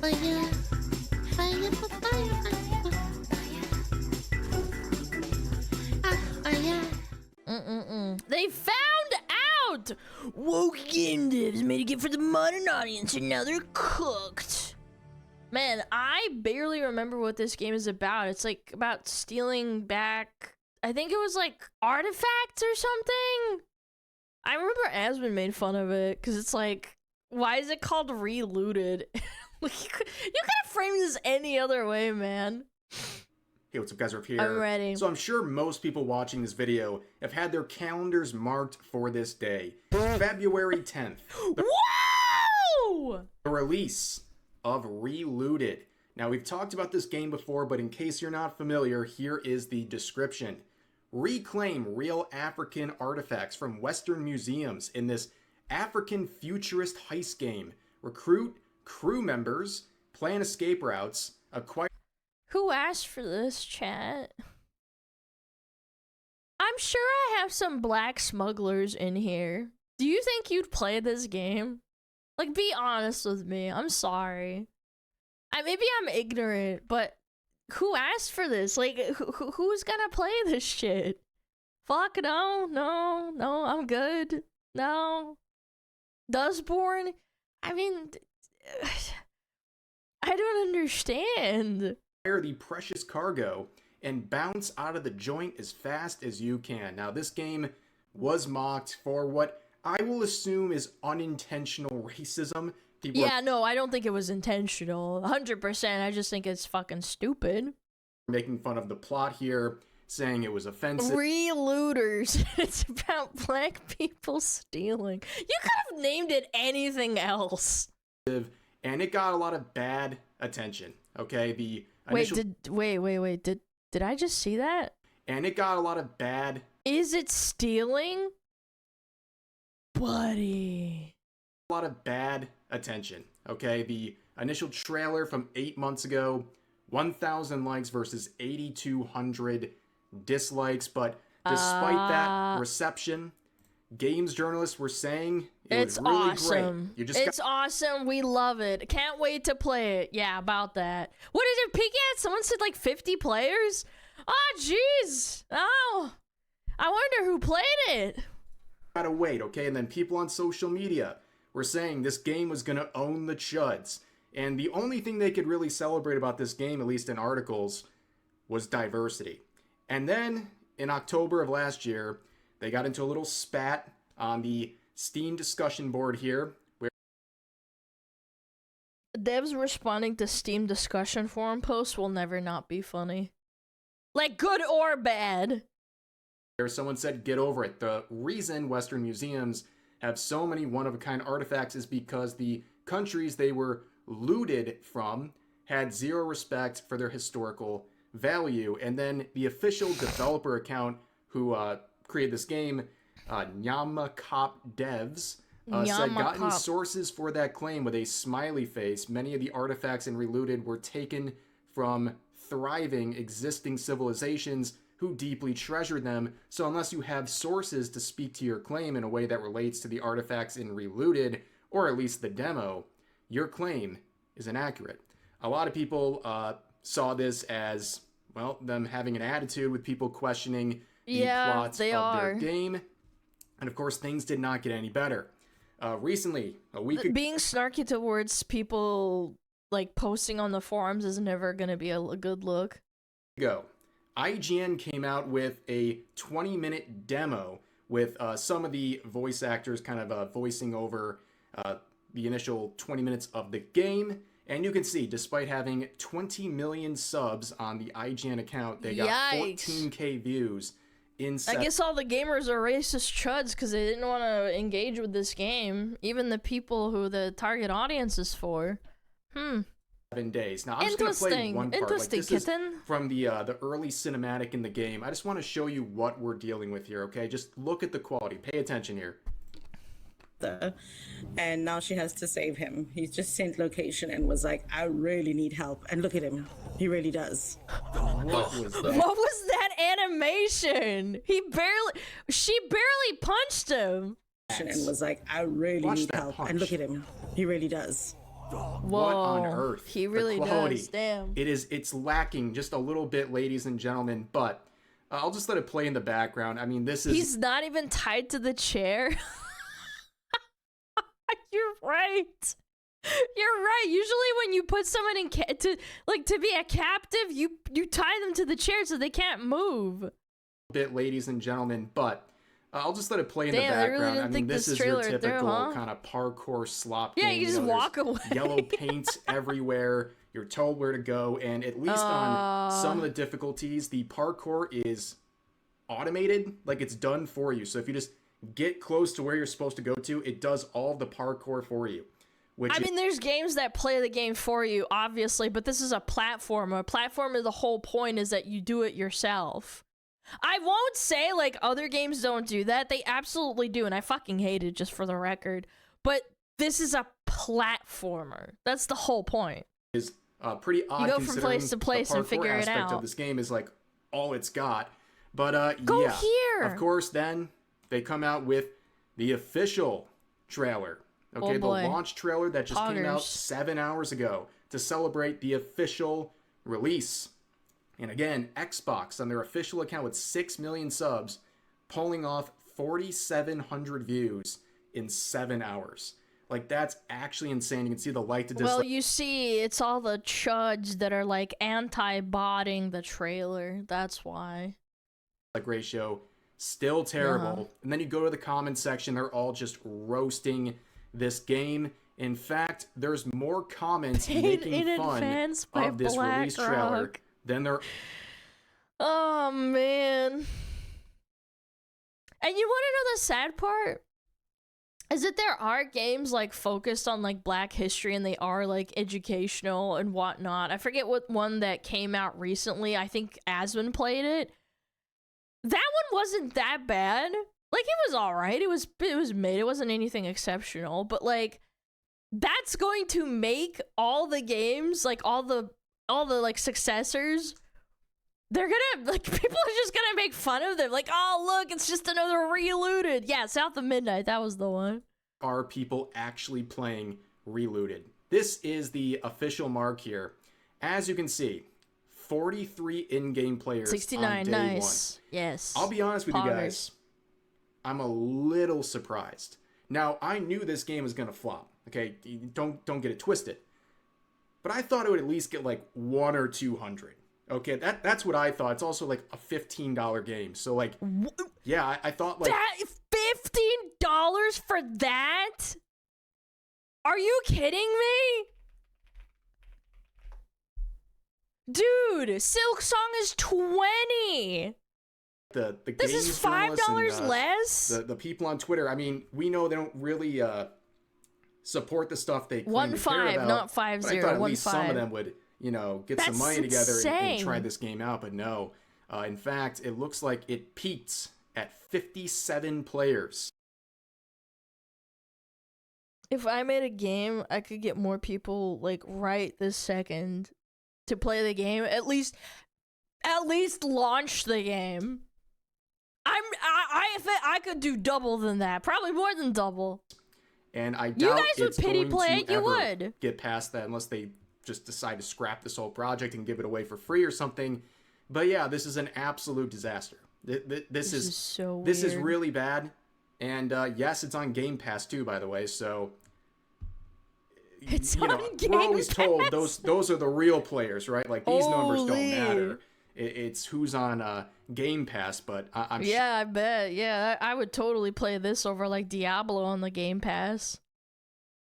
Fire, fire, fire, fire. They found out! Woke game devs made a game for the modern audience and now they're cooked. Man, I barely remember what this game is about. It's like about stealing back, I think it was like artifacts or something. I remember Asmund made fun of it because it's like, why is it called Relooted? Like, you could have framed this any other way, man. Hey, what's up, guys? We're here. I'm ready. So I'm sure most people watching this video have had their calendars marked for this day, February 10th. Whoa! The release of Relooted. Now, we've talked about this game before, but in case you're not familiar, here is the description. Reclaim real African artifacts from Western museums in this African futurist heist game. Recruit crew members, plan escape routes, acquire... Who asked for this, chat? I'm sure I have some black smugglers in here. Do you think you'd play this game? Like, be honest with me. I'm sorry. Maybe I'm ignorant, but who asked for this? Like, who's gonna play this shit? Fuck, no, I'm good. No. Dustborn? I mean, I don't understand. The precious cargo and bounce out of the joint as fast as you can. Now, this game was mocked for what I will assume is unintentional racism. Yeah, no, I don't think it was intentional. 100%. I just think it's fucking stupid. Making fun of the plot here, saying it was offensive. Relooters. It's about black people stealing. You could have named it anything else. And it got a lot of bad attention. Okay, the initial... Wait. Did I just see that? And it got a lot of bad... Is it stealing? Buddy. A lot of bad attention. Okay, the initial trailer from 8 months ago, 1,000 likes versus 8,200 dislikes, but despite that reception, games journalists were saying it was really awesome. Great. It's awesome. We love it. Can't wait to play it. Yeah, about that. What did it peak at? Someone said like 50 players? Oh, jeez. Oh, I wonder who played it. Gotta wait, okay? And then people on social media were saying this game was gonna own the chuds. And the only thing they could really celebrate about this game, at least in articles, was diversity. And then, in October of last year, they got into a little spat on the Steam discussion board here. Where devs responding to Steam discussion forum posts will never not be funny. Like, good or bad. Someone said, get over it. The reason Western museums have so many one-of-a-kind artifacts is because the countries they were looted from had zero respect for their historical value. And then the official developer account who created this game, Nyamakop Devs, said, got any sources for that claim with a smiley face. Many of the artifacts in Relooted were taken from thriving existing civilizations who deeply treasured them. So unless you have sources to speak to your claim in a way that relates to the artifacts in Relooted, or at least the demo, your claim is inaccurate. A lot of people saw this as, well, them having an attitude with people questioning the plots of their game. And of course, things did not get any better. Recently, a week ago... Being snarky towards people, like, posting on the forums is never going to be a good look. IGN came out with a 20-minute demo with some of the voice actors kind of voicing over the initial 20 minutes of the game. And you can see, despite having 20 million subs on the IGN account, they got 14K views. I guess all the gamers are racist chuds because they didn't want to engage with this game. Even the people who the target audience is for. 7 days. Now, I'm just going to play one part. Interesting, like, this is from the early cinematic in the game. I just want to show you what we're dealing with here, okay? Just look at the quality. Pay attention here. And now she has to save him. He's just sent location and was like, I really need help. And look at him. He really does. What was that animation? She barely punched him. And was like, I really need help. And look at him. He really does. Whoa, what on earth? He really the quality, does. Damn. It's lacking just a little bit, ladies and gentlemen, but I'll just let it play in the background. I mean, this is... He's not even tied to the chair. You're right. You're right. Usually when you put someone in to be a captive, you tie them to the chair so they can't move. Bit, ladies and gentlemen, but I'll just let it play in the Damn, I really background. didn't I mean, think this this is your trailer typical through, huh? kind of parkour slop Yeah, game. you just know, walk there's away. Yellow paint everywhere. You're told where to go, and at least on some of the difficulties, the parkour is automated, like it's done for you. So if you just get close to where you're supposed to go to, it does all the parkour for you. I mean, there's games that play the game for you, obviously, but this is a platformer. A platformer, the whole point is that you do it yourself. I won't say, like, other games don't do that. They absolutely do, and I fucking hate it, just for the record. But this is a platformer. That's the whole point. Is pretty odd. You go from place to place and figure it out. Of this game is like all it's got. But go yeah, here. Of course, then they come out with the official trailer. Okay, the launch trailer that just came out 7 hours ago to celebrate the official release. And again, Xbox on their official account with 6 million subs, pulling off 4,700 views in 7 hours. Like, that's actually insane. You can see the like to dislike. Well, you see, it's all the chuds that are, like, anti-botting the trailer. That's why. Like, ratio, still terrible. And then you go to the comment section, they're all just roasting this game. In fact, there's more comments making fun of this release trailer than there... Oh, man. And you want to know the sad part? Is that there are games, like, focused on, like, Black history, and they are, like, educational and whatnot. I forget what one that came out recently. I think Aswin played it. That one wasn't that bad. Like, it was alright. It was made. It wasn't anything exceptional. But, like, that's going to make all the games, like, all the like, successors... They're gonna, like, people are just gonna make fun of them. Like, oh, look, it's just another Relooted. Yeah, South of Midnight, that was the one. Are people actually playing Relooted? This is the official mark here. As you can see, 43 in-game players 69, on day nice. one. Yes. I'll be honest with you guys. I'm a little surprised. Now, I knew this game was gonna flop. Okay, don't get it twisted. But I thought it would at least get, like, 100 or 200. Okay, that's what I thought. It's also like a $15 game. So, like, yeah, I thought, like... That $15 for that? Are you kidding me? Dude, Silk Song is $20. This is $5 less? The people on Twitter, I mean, we know they don't really support the stuff they claim to care 1.5, about. not 5.0. But I thought at least some of them would... you know, get some money together and try insane. this game out, but no. In fact, it looks like it peaked at 57 players. If I made a game, I could get more people, like, right this second to play the game. At least launch the game. I could do double than that. Probably more than double. And I doubt you guys would it's pity going play to it. You ever would get past that unless they just decide to scrap this whole project and give it away for free or something. But yeah, this is an absolute disaster. This is so weird. This is really bad. And yes, it's on Game Pass too, by the way. So it's on Game we're always Pass. told those are the real players, right? Like, these numbers don't matter. It's who's on Game Pass, but I'm I bet. Yeah, I would totally play this over, like, Diablo on the Game Pass.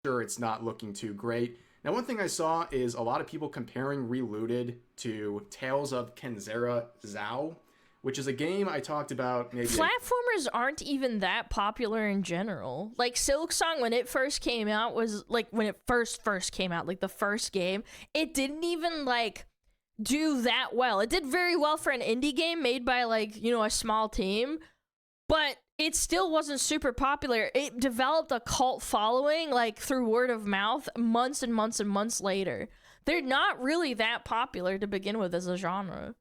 Sure, it's not looking too great. Now, one thing I saw is a lot of people comparing Relooted to Tales of Kenzera Zao, which is a game I talked about maybe... Platformers aren't even that popular in general. Like, Silk Song, when it first came out, was, like, when it first came out, like, the first game, it didn't even, like, do that well. It did very well for an indie game made by, like, you know, a small team, but it still wasn't super popular. It developed a cult following, like, through word of mouth months and months and months later. They're not really that popular to begin with as a genre.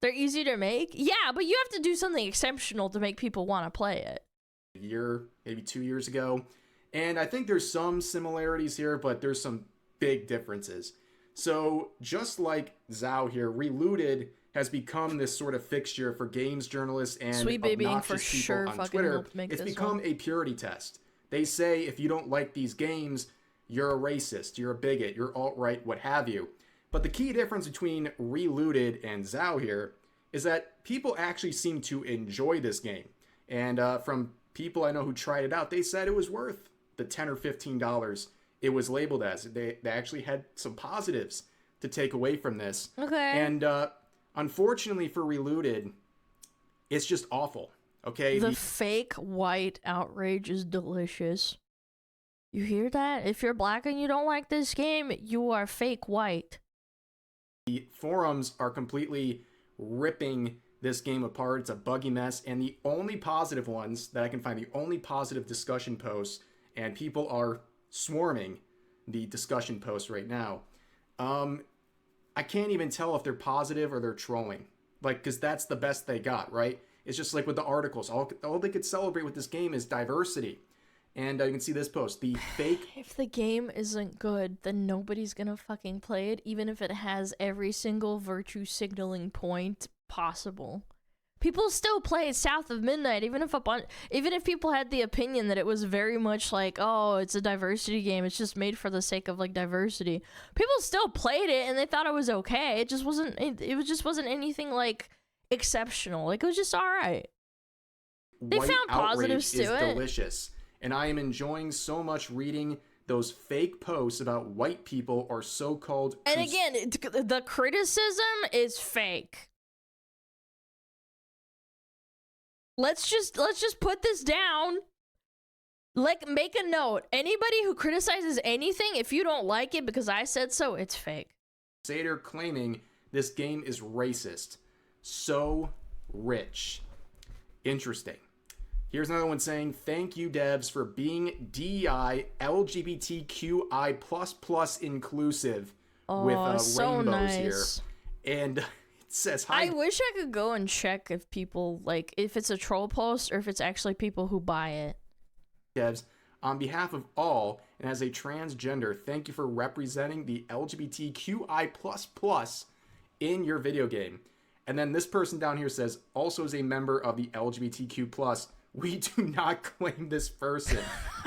They're easy to make. Yeah, but you have to do something exceptional to make people want to play it. A year, maybe 2 years ago. And I think there's some similarities here, but there's some big differences. So just like Zhao here, Relooted has become this sort of fixture for games journalists and Sweet Baby Inc. obnoxious for people sure on fucking Twitter. helped make It's this become one. a purity test. They say if you don't like these games, you're a racist, you're a bigot, you're alt-right, what have you. But the key difference between Relooted and Zhao here is that people actually seem to enjoy this game. And from people I know who tried it out, they said it was worth the $10 or $15 it was labeled as. They actually had some positives to take away from this. Okay. And unfortunately for Relooted, it's just awful. Okay. The fake white outrage is delicious. You hear that? If you're black and you don't like this game, you are fake white. The forums are completely ripping this game apart. It's a buggy mess. And the only positive ones that I can find, the only positive discussion posts, and people are swarming the discussion posts right now. I can't even tell if they're positive or they're trolling. Like, because that's the best they got, right? It's just like with the articles. All they could celebrate with this game is diversity. And you can see this post. The fake... If the game isn't good, then nobody's gonna fucking play it, even if it has every single virtue signaling point possible. People still play South of Midnight, even if people had the opinion that it was very much like, oh, it's a diversity game, it's just made for the sake of like diversity. People still played it and they thought it was okay. It just wasn't. It just wasn't anything like exceptional. Like, it was just all right. They White found positives outrage to is it. delicious. And I am enjoying so much reading those fake posts about white people or so-called... And again, the criticism is fake. Let's just put this down. Like, make a note. Anybody who criticizes anything, if you don't like it because I said so, it's fake. Crusader claiming this game is racist. So rich. Interesting. Here's another one saying, thank you, devs, for being DEI LGBTQI++ inclusive with so rainbows nice. here. And it says, hi. I wish I could go and check if people, like, if it's a troll post or if it's actually people who buy it. Devs, on behalf of all, and as a transgender, thank you for representing the LGBTQI++ in your video game. And then this person down here says, also as a member of the LGBTQ+, we do not claim this person.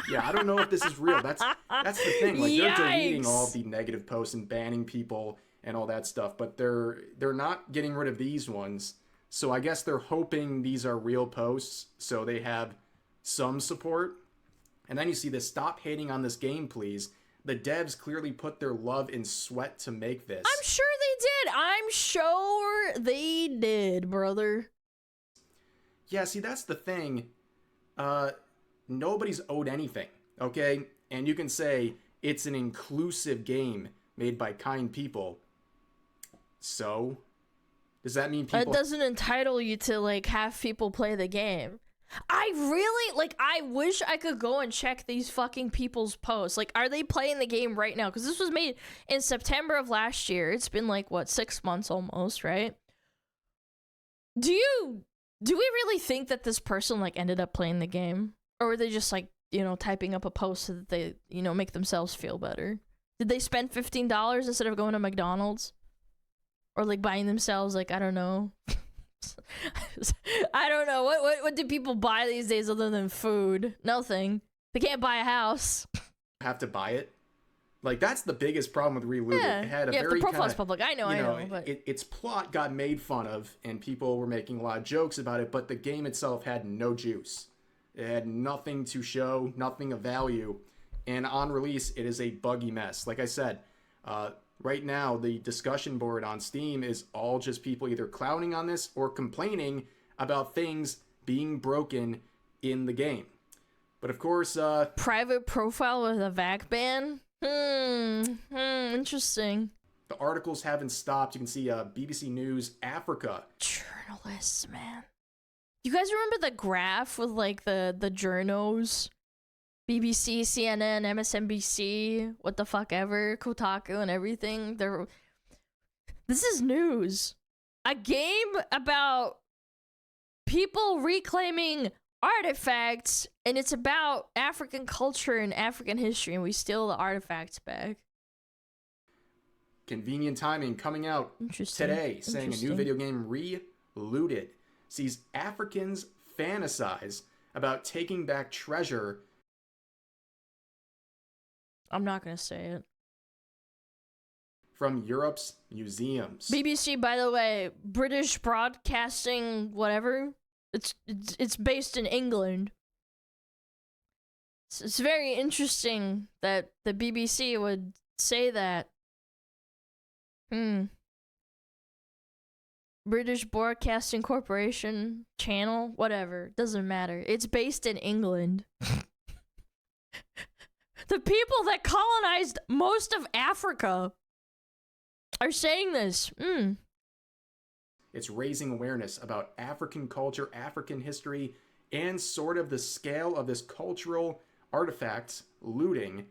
Yeah, I don't know if this is real. That's the thing. Like, they're deleting all of the negative posts and banning people and all that stuff, but they're not getting rid of these ones. So I guess they're hoping these are real posts, so they have some support. And then you see this, stop hating on this game, please. The devs clearly put their love and sweat to make this. I'm sure they did. I'm sure they did, brother. Yeah, see, that's the thing. Nobody's owed anything, okay? And you can say it's an inclusive game made by kind people. So, does that mean people... It doesn't entitle you to, like, have people play the game. I really, like, I wish I could go and check these fucking people's posts. Like, are they playing the game right now? Because this was made in September of last year. It's been, like, what, 6 months almost, right? Do we really think that this person, like, ended up playing the game? Or were they just, like, you know, typing up a post so that they, you know, make themselves feel better? Did they spend $15 instead of going to McDonald's? Or, like, buying themselves, like, I don't know. I don't know. What do people buy these days other than food? Nothing. They can't buy a house. Have to buy it? Like, that's the biggest problem with Relooted. Yeah, It had a yeah, very the profile's kinda, public. I know, but... its plot got made fun of, and people were making a lot of jokes about it, but the game itself had no juice. It had nothing to show, nothing of value, and on release, it is a buggy mess. Like I said, right now, the discussion board on Steam is all just people either clowning on this or complaining about things being broken in the game. But of course, private profile with a VAC ban? Interesting. the articles haven't stopped. You can see BBC News Africa. Journalists, man. You guys remember the graph with, like, the journos? BBC, CNN, MSNBC, what the fuck ever, Kotaku and everything. This is news. A game about people reclaiming artifacts, and it's about African culture and African history, and we steal the artifacts back. convenient timing coming out Interesting. today, saying a new video game, Relooted, sees Africans fantasize about taking back treasure. I'm not gonna say it. From Europe's museums. BBC, by the way, British Broadcasting, whatever. It's based in England. It's very interesting that the BBC would say that. British Broadcasting Corporation channel, whatever, doesn't matter. It's based in England. The people that colonized most of Africa are saying this. It's raising awareness about African culture, African history, and sort of the scale of this cultural artifacts looting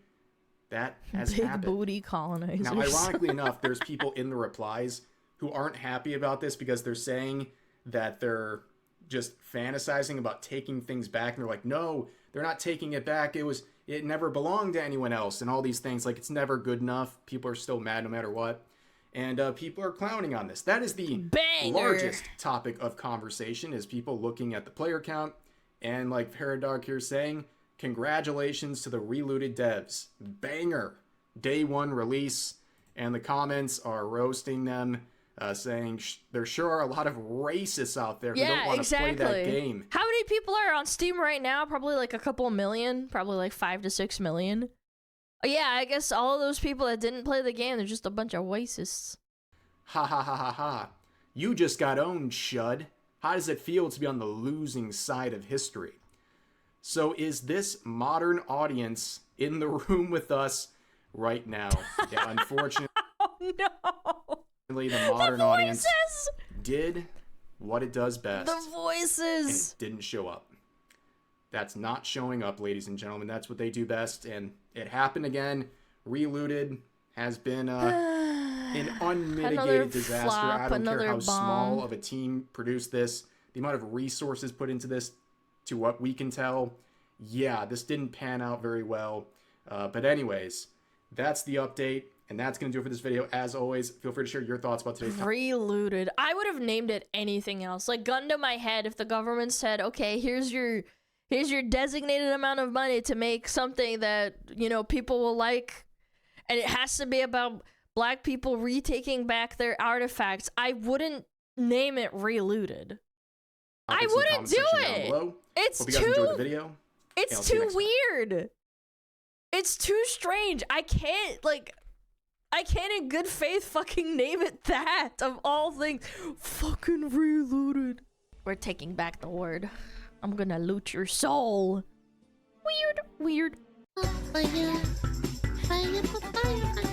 that has Big happened. booty colonizers. Now, ironically enough, there's people in the replies who aren't happy about this because they're saying that they're just fantasizing about taking things back, and they're like, no, they're not taking it back. It never belonged to anyone else, and all these things. Like, it's never good enough. People are still mad no matter what. And people are clowning on this. That is the largest topic of conversation, is people looking at the player count. And like Paradark here saying, congratulations to the Relooted devs. Banger. Day one release. And the comments are roasting them, saying there sure are a lot of racists out there who don't want to play that game. How many people are on Steam right now? Probably like a couple million. Probably like 5 to 6 million. Yeah, I guess all of those people that didn't play the game, they're just a bunch of racists. Ha ha ha ha ha. You just got owned, Shud. How does it feel to be on the losing side of history? So is this modern audience in the room with us right now? Yeah, unfortunately, Oh no! the modern audience did what it does best. The voices! And it didn't show up. That's not showing up, ladies and gentlemen. That's what they do best, and it happened again. Relooted has been an unmitigated disaster. Flop, I don't care how bomb. small of a team produced this. The amount of resources put into this, to what we can tell, yeah, this didn't pan out very well. But anyways, that's the update, and that's going to do it for this video. As always, feel free to share your thoughts about today's topic. Relooted. I would have named it anything else. Like, gun to my head, if the government said, okay, here's your designated amount of money to make something that, you know, people will like, and it has to be about black people retaking back their artifacts, I wouldn't name it Relooted. I wouldn't do it. It's too weird. It's too strange. I can't in good faith fucking name it that, of all things. Fucking Relooted. We're taking back the word. I'm gonna loot your soul. Weird. Fire, fire, fire, fire.